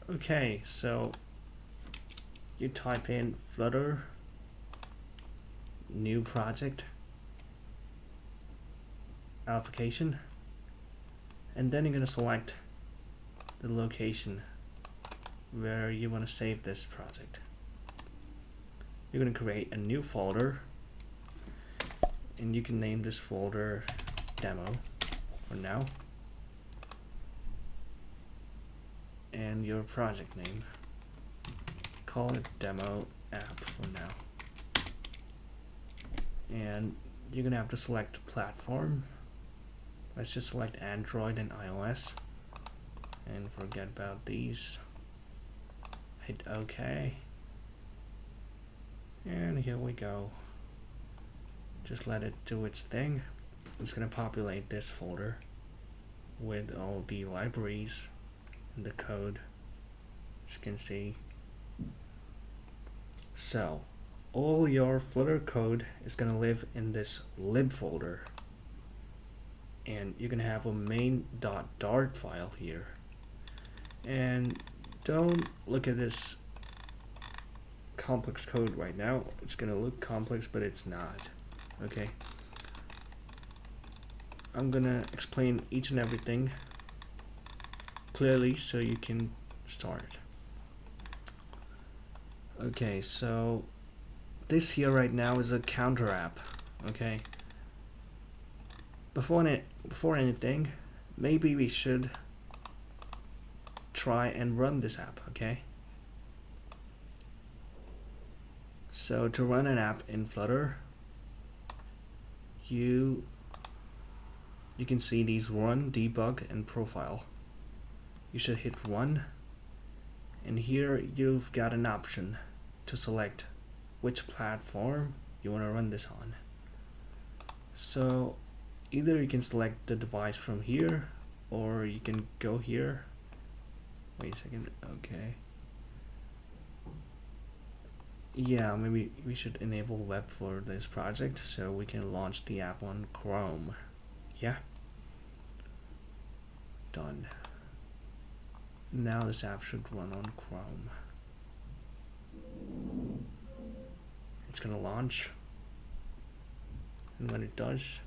Okay, so you type in Flutter new project application, and then you're going to select the location where you want to save this project. You're going to create a new folder, and you can name this folder demo for now, and your project name, call it demo app for now. And you're gonna have to select platform. Let's just select Android and iOS and forget about these. Hit OK, and here we go. Just let it do its thing. It's gonna populate this folder with all the libraries and the code, as you can see. So all your Flutter code is going to live in this lib folder, and you're going to have a main.dart file here. And don't look at this complex code right now. It's going to look complex, but it's not. Okay, I'm going to explain each and everything clearly so you can start. Okay, so this here right now is a counter app. Okay, before anything, maybe we should try and run this app. Okay, so to run an app in Flutter, you can see these run, debug, and profile. You should hit run, and here you've got an option to select which platform you want to run this on. So either you can select the device from here, or you can go here. Wait a second. Okay, yeah, maybe we should enable web for this project so we can launch the app on Chrome. Yeah, done. Now this app should run on Chrome. It's gonna launch, and when it does,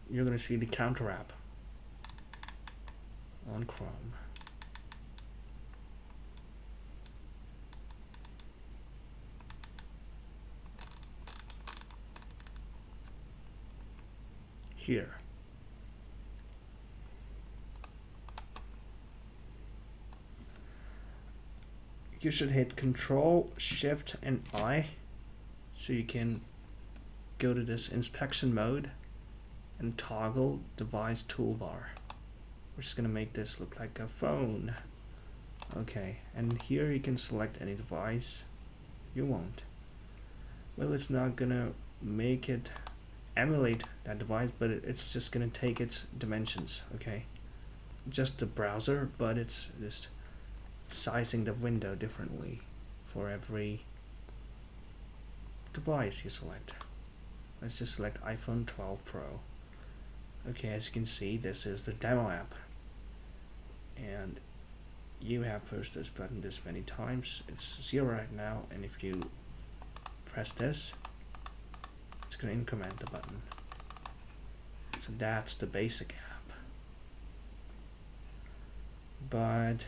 you're gonna see the counter app on Chrome. Here. You should hit Control, Shift, and I so you can go to this inspection mode and toggle device toolbar, which is going to make this look like a phone. Okay, and here you can select any device you want. Well, it's not going to make it emulate that device, but it's just going to take its dimensions. Okay, just the browser, but it's just sizing the window differently for every device you select. Let's just select iPhone 12 Pro. Okay, as you can see, this is the demo app, and you have pushed this button this many times. It's 0 right now, and if you press this, it's going to increment the button. So that's the basic app. But